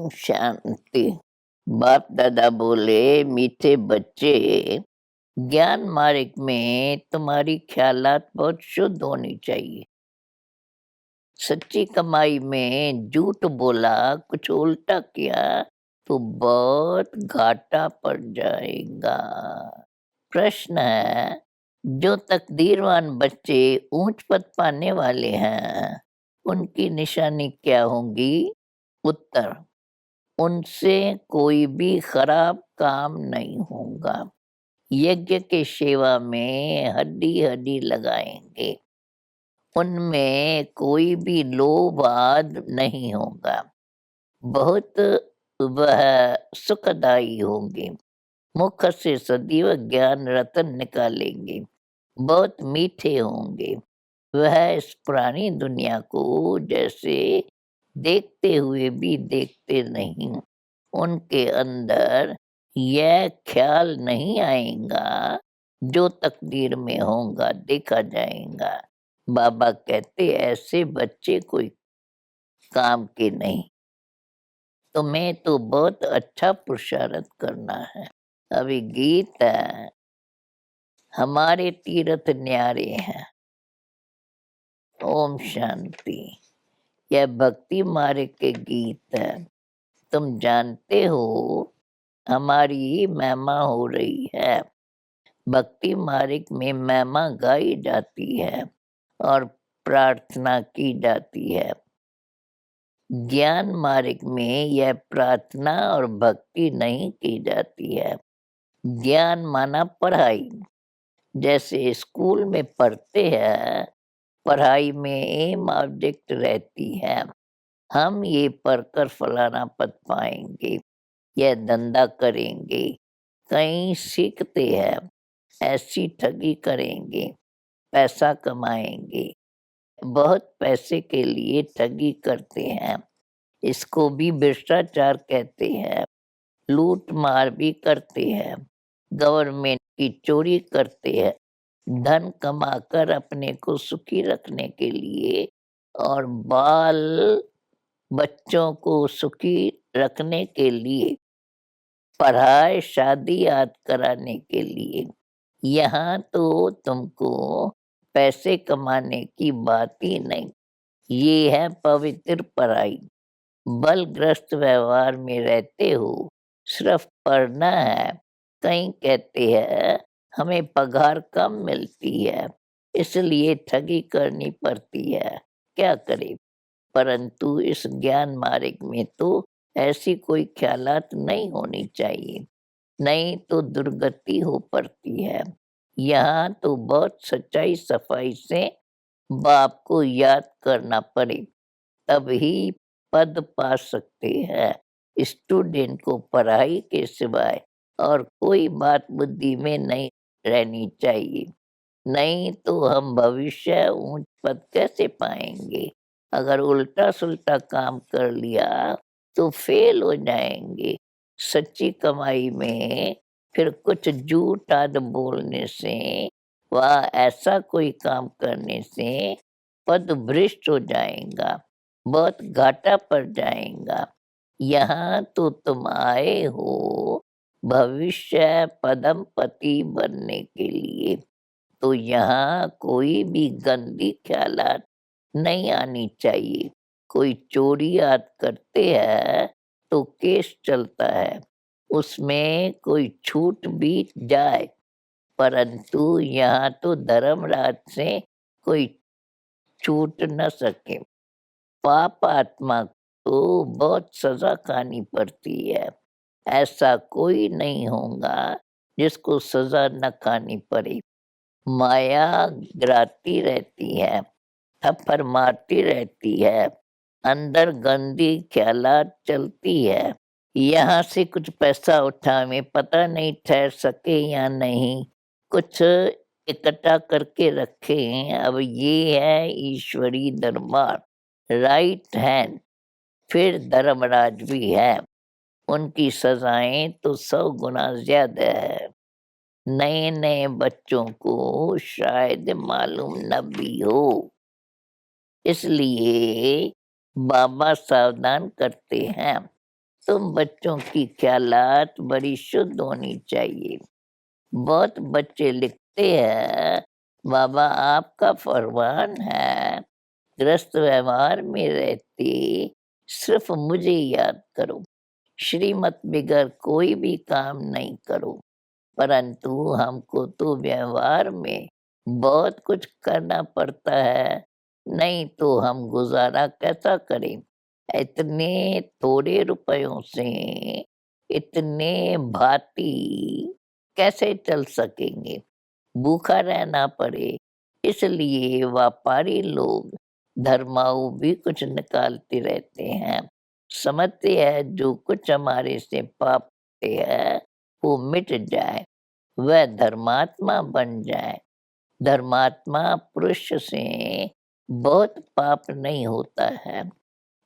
ओम शांति। बाप दादा बोले, मीठे बच्चे, ज्ञान मार्ग में तुम्हारी ख्यालात बहुत शुद्ध होनी चाहिए। सच्ची कमाई में झूठ बोला, कुछ उल्टा किया तो बहुत घाटा पड़ जाएगा। प्रश्न है, जो तकदीरवान बच्चे ऊंच पद पाने वाले हैं, उनकी निशानी क्या होगी? उत्तर, उनसे कोई भी खराब काम नहीं होगा। यज्ञ के सेवा में हड्डी हड्डी लगाएंगे। उनमें कोई भी लोभ आद नहीं होगा। बहुत वह सुखदायी होंगे। मुख से सदैव ज्ञान रतन निकालेंगे। बहुत मीठे होंगे। वह इस पुरानी दुनिया को जैसे देखते हुए भी देखते नहीं। उनके अंदर यह ख्याल नहीं आएगा, जो तकदीर में होगा देखा जाएगा। बाबा कहते ऐसे बच्चे कोई काम के नहीं। तुम्हें तो बहुत अच्छा पुरुषार्थ करना है। अभी गीत है, हमारे तीर्थ न्यारे हैं। ओम शांति। यह भक्ति मार्ग के गीत है। तुम जानते हो हमारी महिमा हो रही है। भक्ति मार्ग में महिमा गाई जाती है और प्रार्थना की जाती है। ज्ञान मार्ग में यह प्रार्थना और भक्ति नहीं की जाती है। ज्ञान माना पढ़ाई। जैसे स्कूल में पढ़ते हैं, पढ़ाई में एम ऑब्जेक्ट रहती है। हम ये पढ़कर फलाना पद पाएंगे, यह धंधा करेंगे, कहीं सीखते हैं, ऐसी ठगी करेंगे, पैसा कमाएंगे। बहुत पैसे के लिए ठगी करते हैं। इसको भी भ्रष्टाचार कहते हैं। लूट मार भी करते हैं। गवर्नमेंट की चोरी करते हैं। धन कमाकर अपने को सुखी रखने के लिए और बाल बच्चों को सुखी रखने के लिए, पढ़ाई शादी याद कराने के लिए। यहाँ तो तुमको पैसे कमाने की बात ही नहीं। ये है पवित्र पढ़ाई। बलग्रस्त व्यवहार में रहते हो, सिर्फ पढ़ना है। कहीं कहते हैं हमें पगार कम मिलती है, इसलिए ठगी करनी पड़ती है। क्या करें? परंतु इस ज्ञान मार्ग में तो ऐसी कोई ख्यालात नहीं होनी चाहिए, नहीं तो दुर्गति हो पड़ती है। यहाँ तो बहुत सच्चाई सफाई से बाप को याद करना पड़े, तभी पद पा सकते हैं। स्टूडेंट को पढ़ाई के सिवाय और कोई बात बुद्धि में नहीं रहनी चाहिए। नहीं तो हम भविष्य ऊंच पद कैसे पाएंगे? अगर उल्टा सुल्टा काम कर लिया तो फेल हो जाएंगे। सच्ची कमाई में फिर कुछ झूठ आद बोलने से, वह ऐसा कोई काम करने से पद भ्रष्ट हो जाएगा, बहुत घाटा पड़ जाएगा। यहाँ तो तुम आए हो भविष्य पदमपति बनने के लिए, तो यहाँ कोई भी गंदी ख्यालात नहीं आनी चाहिए। कोई चोरी याद करते हैं तो केस चलता है, उसमें कोई छूट भी जाए, परंतु यहाँ तो धर्मराज से कोई छूट न सके। पाप आत्मा को बहुत सजा खानी पड़ती है। ऐसा कोई नहीं होगा जिसको सजा न खानी पड़े। माया गिराती रहती है, थप्पड़ मारती रहती है, अंदर गंदी ख्यालात चलती है। यहाँ से कुछ पैसा उठा में पता नहीं ठहर सके या नहीं, कुछ इकट्ठा करके रखे हैं। अब ये है ईश्वरी दरबार, राइट हैंड। फिर धर्मराज भी है, उनकी सजाएं तो 100 गुना ज्यादा है। नए नए बच्चों को शायद मालूम न भी हो, इसलिए बाबा सावधान करते हैं। तुम बच्चों की ख्यालात बड़ी शुद्ध होनी चाहिए। बहुत बच्चे लिखते हैं, बाबा आपका फरमान है, ग्रस्त व्यवहार में रहते सिर्फ मुझे याद करो, श्रीमत बिगड़ कोई भी काम नहीं करो। परंतु हमको तो व्यवहार में बहुत कुछ करना पड़ता है, नहीं तो हम गुजारा कैसा करें? इतने थोड़े रुपयों से इतने भांति कैसे चल सकेंगे? भूखा रहना पड़े, इसलिए व्यापारी लोग धर्माऊ भी कुछ निकालते रहते हैं। समझते हैं जो कुछ हमारे से पाप है वो मिट जाए, वह धर्मात्मा बन जाए। धर्मात्मा पुरुष से बहुत पाप नहीं होता है,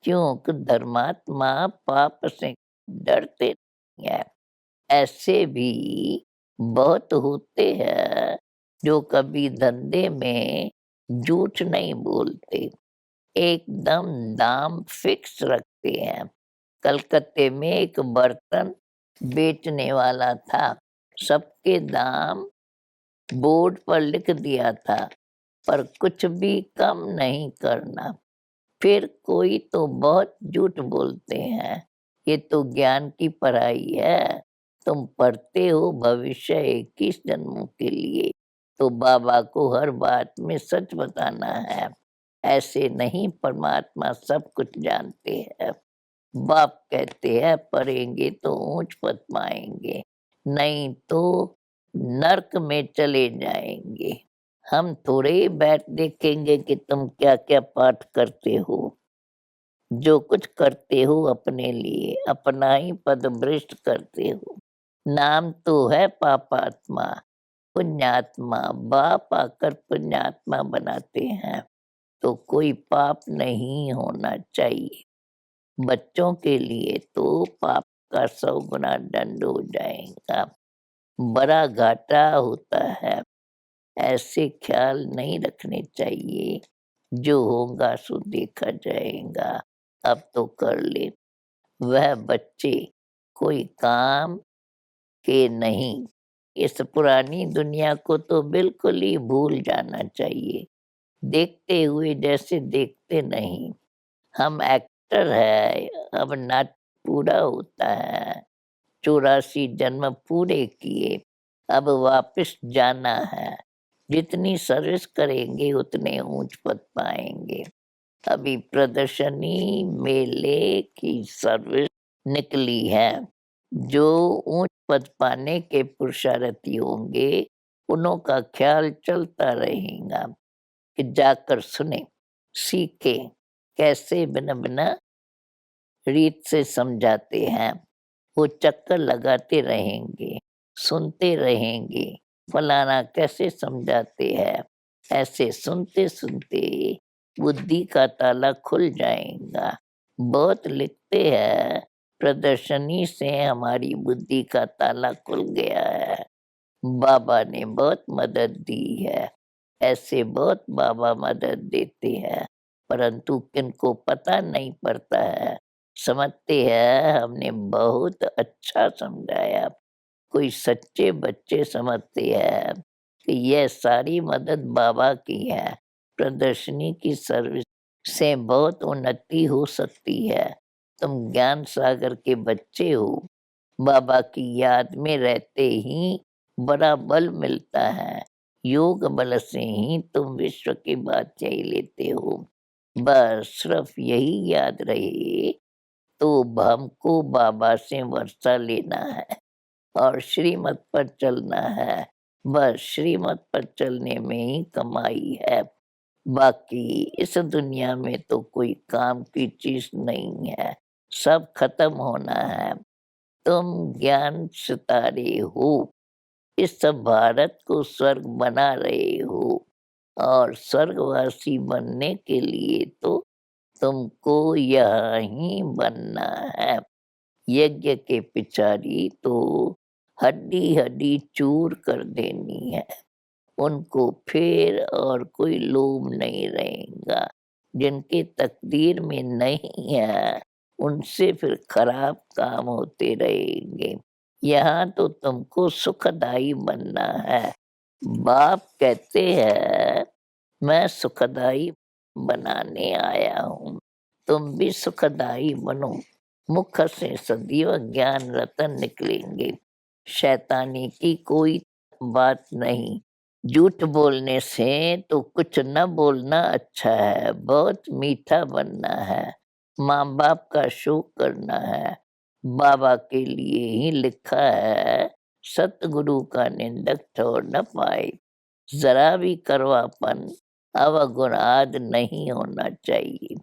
क्योंकि धर्मात्मा पाप से डरते नहीं है। ऐसे भी बहुत होते हैं जो कभी धंधे में झूठ नहीं बोलते, एकदम दाम फिक्स रखते हैं। कलकत्ते में एक बर्तन बेचने वाला था, सबके दाम बोर्ड पर लिख दिया था, पर कुछ भी कम नहीं करना। फिर कोई तो बहुत झूठ बोलते हैं, ये तो ज्ञान की पढ़ाई है, तुम पढ़ते हो भविष्य 21 जन्मों के लिए, तो बाबा को हर बात में सच बताना है। ऐसे नहीं, परमात्मा सब कुछ जानते हैं। बाप कहते हैं पढ़ेंगे तो ऊंच पद पाएंगे, नहीं तो नरक में चले जाएंगे। हम थोड़े ही बैठ देखेंगे कि तुम क्या क्या पाठ करते हो। जो कुछ करते हो अपने लिए, अपना ही पद भ्रष्ट करते हो। नाम तो है पापात्मा, पुण्यात्मा, बाप आकर पुण्यात्मा बनाते हैं, तो कोई पाप नहीं होना चाहिए। बच्चों के लिए तो पाप का 100 गुना दंड हो जाएगा, बड़ा घाटा होता है। ऐसे ख्याल नहीं रखने चाहिए, जो होगा सो देखा जाएगा, अब तो कर ले। वह बच्चे कोई काम के नहीं, इस पुरानी दुनिया को तो बिल्कुल ही भूल जाना चाहिए, देखते हुए जैसे देखते नहीं। हम एक्टर है, अब नाटक पूरा होता है, 84 जन्म पूरे किए, अब वापस जाना है। जितनी सर्विस करेंगे उतने ऊंच पद पाएंगे। अभी प्रदर्शनी मेले की सर्विस निकली है, जो ऊंच पद पाने के पुरुषार्थी होंगे, उन्हों का ख्याल चलता रहेगा कि जाकर सुने, सीखे, कैसे बिना बिना रीत से समझाते हैं। वो चक्कर लगाते रहेंगे, सुनते रहेंगे, फलाना कैसे समझाते हैं। ऐसे सुनते सुनते बुद्धि का ताला खुल जाएगा। बहुत लिखते हैं, प्रदर्शनी से हमारी बुद्धि का ताला खुल गया है, बाबा ने बहुत मदद दी है। ऐसे बहुत बाबा मदद देते हैं, परंतु किनको पता नहीं पड़ता है, समझते हैं हमने बहुत अच्छा समझाया। कोई सच्चे बच्चे समझते हैं कि यह सारी मदद बाबा की है, प्रदर्शनी की सर्विस से बहुत उन्नति हो सकती है। तुम ज्ञान सागर के बच्चे हो, बाबा की याद में रहते ही बड़ा बल मिलता है। योग बल से ही तुम विश्व की बादशाही लेते हो। बस सिर्फ यही याद रहे, तो हमको बाबा से वर्षा लेना है और श्रीमत पर चलना है। बस श्रीमत पर चलने में ही कमाई है। बाकी इस दुनिया में तो कोई काम की चीज नहीं है, सब खत्म होना है। तुम ज्ञान सितारे हो, इस भारत को स्वर्ग बना रहे हो, और स्वर्गवासी बनने के लिए तो तुमको यहीं बनना है। यज्ञ के पिछाड़ी तो हड्डी हड्डी चूर कर देनी है, उनको फिर और कोई लोभ नहीं रहेगा। जिनके तकदीर में नहीं है, उनसे फिर खराब काम होते रहेंगे। यहाँ तो तुमको सुखदाई बनना है। बाप कहते हैं मैं सुखदाई बनाने आया हूँ, तुम भी सुखदाई बनो। मुख से सदैव ज्ञान रतन निकलेंगे। शैतानी की कोई बात नहीं। झूठ बोलने से तो कुछ न बोलना अच्छा है, बहुत मीठा बनना है, माँ बाप का शोक करना है। बाबा के लिए ही लिखा है, सतगुरु का निंदक ठोर न पाए। जरा भी करवापन अवगुण आदि नहीं होना चाहिए।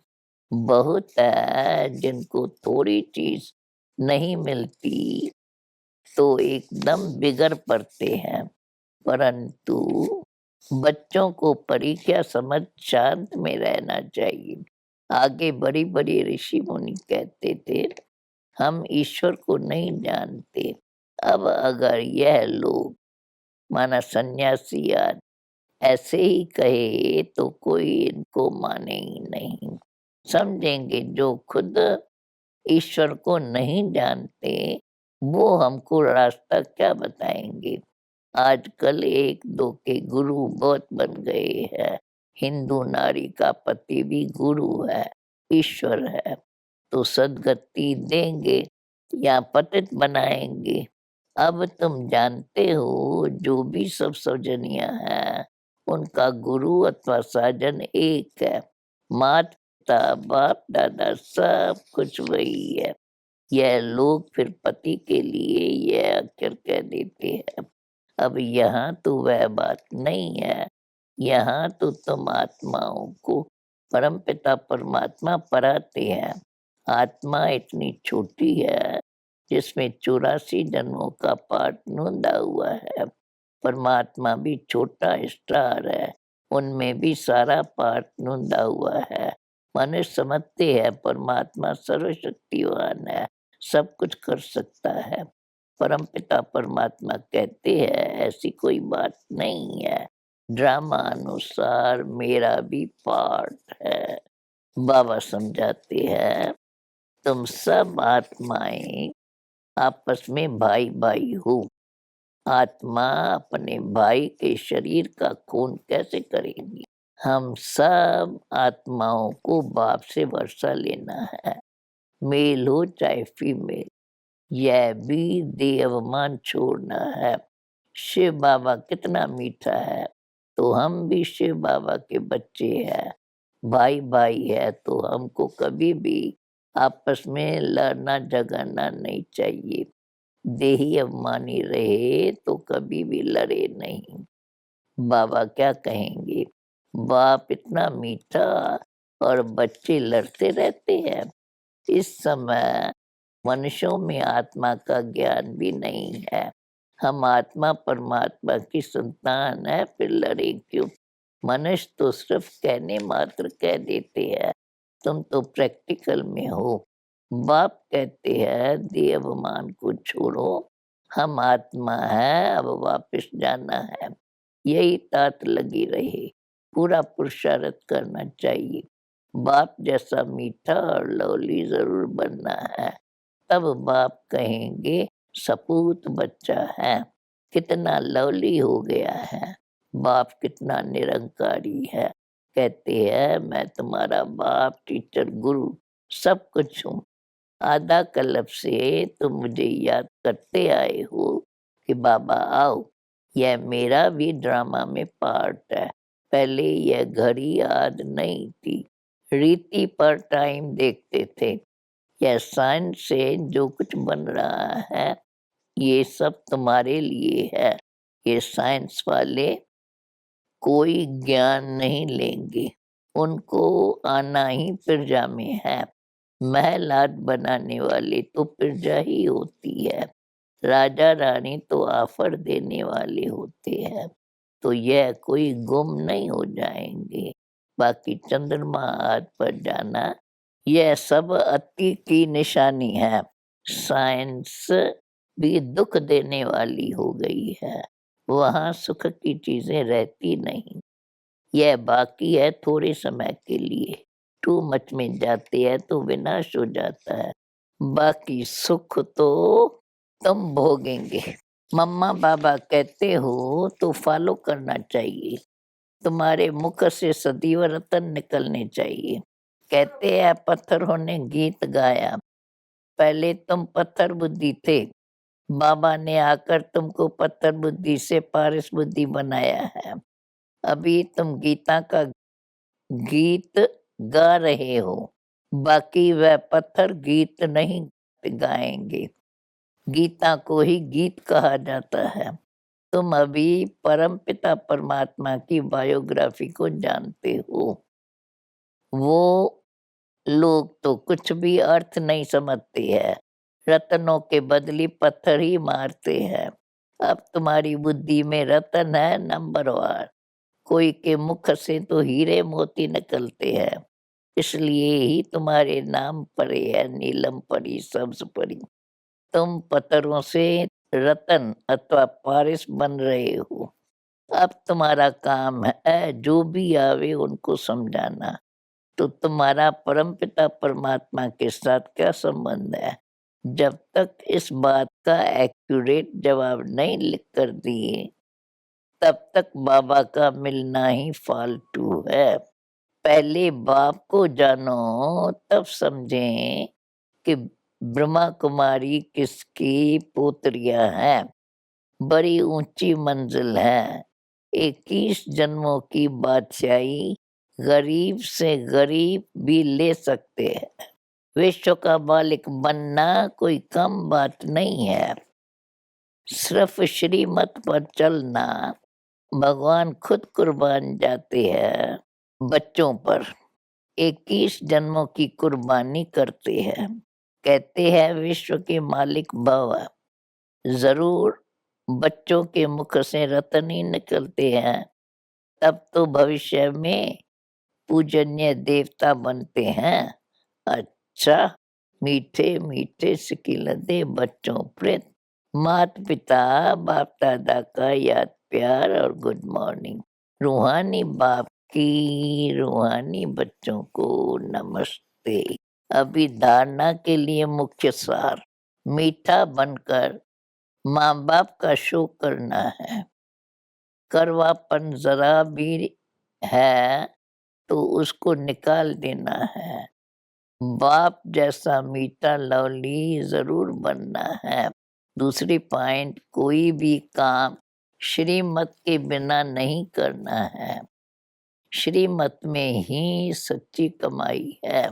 बहुत है जिनको थोड़ी चीज नहीं मिलती तो एकदम बिगड़ पड़ते हैं, परंतु बच्चों को परीक्षा समझ शांत में रहना चाहिए। आगे बड़ी बड़ी ऋषि मुनि कहते थे हम ईश्वर को नहीं जानते। अब अगर यह लोग माना सन्यासी आदि ऐसे ही कहे तो कोई इनको माने ही नहीं। समझेंगे जो खुद ईश्वर को नहीं जानते वो हमको रास्ता क्या बताएंगे। आजकल एक दो के गुरु बहुत बन गए हैं। हिंदू नारी का पति भी गुरु है, ईश्वर है। तो सदगति देंगे या पतित बनाएंगे। अब तुम जानते हो जो भी सब सौजन्य है उनका गुरु अथवा साजन एक है। माता पिता बाप दादा सब कुछ वही है। यह लोग फिर पति के लिए यह अक्षर कह देते हैं। अब यहाँ तो वह बात नहीं है। यहाँ तो तुम आत्माओं को परमपिता परमात्मा पढ़ाते हैं। आत्मा इतनी छोटी है जिसमें 84 जन्मों का पाठ नोंदा हुआ है। परमात्मा भी छोटा स्टार है, उनमें भी सारा पाठ नोंदा हुआ है। मनुष्य समझते हैं परमात्मा सर्वशक्तिवान है, सब कुछ कर सकता है। परमपिता परमात्मा कहते हैं ऐसी कोई बात नहीं है। ड्रामा अनुसार मेरा भी पार्ट है। बाबा समझाते हैं तुम सब आत्माएं आपस में भाई भाई हो। आत्मा अपने भाई के शरीर का खून कैसे करेगी। हम सब आत्माओं को बाप से वर्षा लेना है, मेल हो चाहे फीमेल। यह भी देह अभिमान छोड़ना है। शिव बाबा कितना मीठा है, तो हम भी शिव बाबा के बच्चे हैं, भाई भाई है। तो हमको कभी भी आपस में लड़ना झगड़ना नहीं चाहिए। देही अभिमानी रहे तो कभी भी लड़े नहीं। बाबा क्या कहेंगे, बाप इतना मीठा और बच्चे लड़ते रहते हैं। इस समय मनुष्यों में आत्मा का ज्ञान भी नहीं है। हम आत्मा परमात्मा की संतान है, फिर लड़े क्यों। मनुष्य तो सिर्फ कहने मात्र कह देते हैं, तुम तो प्रैक्टिकल में हो। बाप कहते हैं देह अभिमान को छोड़ो, हम आत्मा है, अब वापस जाना है। यही तात लगी रहे, पूरा पुरुषार्थ करना चाहिए। बाप जैसा मीठा और लवली जरूर बनना है, तब बाप कहेंगे सपूत बच्चा है, कितना लवली हो गया है। बाप कितना निरंकारी है, कहते हैं मैं तुम्हारा बाप टीचर गुरु सब कुछ हूँ। आधा कल्प से तुम मुझे याद करते आए हो कि बाबा आओ। यह मेरा भी ड्रामा में पार्ट है। पहले यह घड़ी याद नहीं थी, रीति पर टाइम देखते थे। यह साइंस से जो कुछ बन रहा है ये सब तुम्हारे लिए है। ये साइंस वाले कोई ज्ञान नहीं लेंगे, उनको आना ही प्रजा में है। महलात बनाने वाले तो प्रजा ही होती है, राजा रानी तो ऑफर देने वाले होते हैं। तो यह कोई गुम नहीं हो जाएंगे। बाकी चंद्रमा आदि पर जाना यह सब अति की निशानी है। साइंस भी दुख देने वाली हो गई है, वहाँ सुख की चीजें रहती नहीं। यह बाकी है थोड़े समय के लिए, टू मच में जाती है तो विनाश हो जाता है। बाकी सुख तो तुम भोगेंगे। मम्मा पापा कहते हो तो फॉलो करना चाहिए। तुम्हारे मुख से सदैव रतन निकलने चाहिए। कहते हैं पत्थरों ने गीत गाया, पहले तुम पत्थर बुद्धि थे, बाबा ने आकर तुमको पत्थर बुद्धि से पारस बुद्धि बनाया है। अभी तुम गीता का गीत गा रहे हो, बाकी वह पत्थर गीत नहीं गाएंगे। गीता को ही गीत कहा जाता है। तुम अभी परमपिता परमात्मा की बायोग्राफी को जानते हो। वो लोग तो कुछ भी अर्थ नहीं समझते हैं, रत्नों के बदले पत्थर ही मारते हैं। अब तुम्हारी बुद्धि में रतन है नंबर वन। कोई के मुख से तो हीरे मोती निकलते हैं, इसलिए ही तुम्हारे नाम पड़े है नीलम परी सब्ज परी। तुम पत्थरों से रतन अथवा पारिस बन रहे हो। अब तुम्हारा काम है जो भी आवे उनको समझाना। तो तुम्हारा परमपिता परमात्मा के साथ क्या संबंध है? जब तक इस बात का एक्यूरेट जवाब नहीं लिख कर दिए, तब तक बाबा का मिलना ही फालतू है। पहले बाप को जानो, तब समझें कि ब्रह्मा कुमारी किसकी पोत्रियां हैं। बड़ी ऊंची मंजिल है। 21 जन्मों की बादशाही गरीब से गरीब भी ले सकते हैं। विश्व का मालिक बनना कोई कम बात नहीं है। सिर्फ श्रीमत पर चलना, भगवान खुद कुर्बान जाते हैं बच्चों पर। 21 जन्मों की कुर्बानी करते हैं। कहते हैं विश्व के मालिक भव। जरूर बच्चों के मुख से रतन ही निकलते हैं, तब तो भविष्य में पूजनीय देवता बनते हैं। अच्छा, मीठे मीठे सिकिलते बच्चों प्रेत, माता पिता बाप दादा का याद प्यार और गुड मॉर्निंग। रूहानी बाप की रूहानी बच्चों को नमस्ते। अभी धारणा के लिए मुख्य सार, मीठा बनकर माँ बाप का शो करना है। करवापन जरा भी है तो उसको निकाल देना है। बाप जैसा मीठा लवली जरूर बनना है। दूसरी पॉइंट, कोई भी काम श्रीमत के बिना नहीं करना है। श्रीमत में ही सच्ची कमाई है।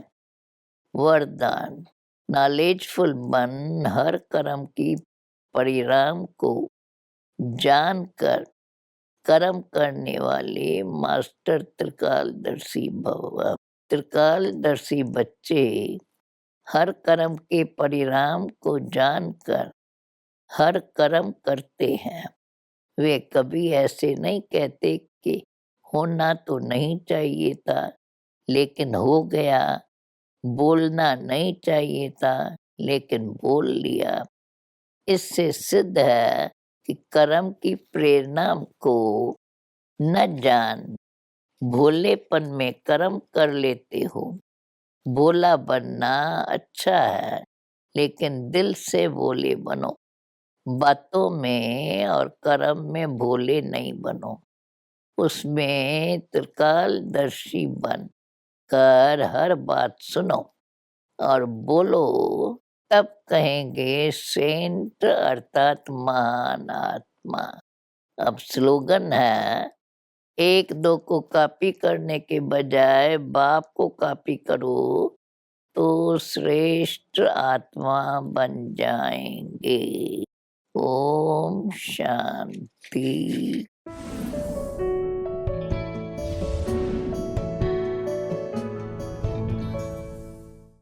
वरदान, नॉलेजफुल बन हर कर्म की परिणाम को जानकर कर्म करने वाले मास्टर त्रिकालदर्शी भव। त्रिकालदर्शी बच्चे हर कर्म के परिणाम को जानकर हर कर्म करते हैं। वे कभी ऐसे नहीं कहते कि होना तो नहीं चाहिए था लेकिन हो गया, बोलना नहीं चाहिए था लेकिन बोल लिया। इससे सिद्ध है कि कर्म की प्रेरणा को न जान भोलेपन में कर्म कर लेते हो। भोला बनना अच्छा है लेकिन दिल से भोले बनो। बातों में और कर्म में भोले नहीं बनो। उसमें त्रिकालदर्शी बन कर हर बात सुनो और बोलो, तब कहेंगे सेंट अर्थात महान आत्मा। अब स्लोगन है, एक दो को कॉपी करने के बजाय बाप को कॉपी करो तो श्रेष्ठ आत्मा बन जाएंगे। ओम शांति।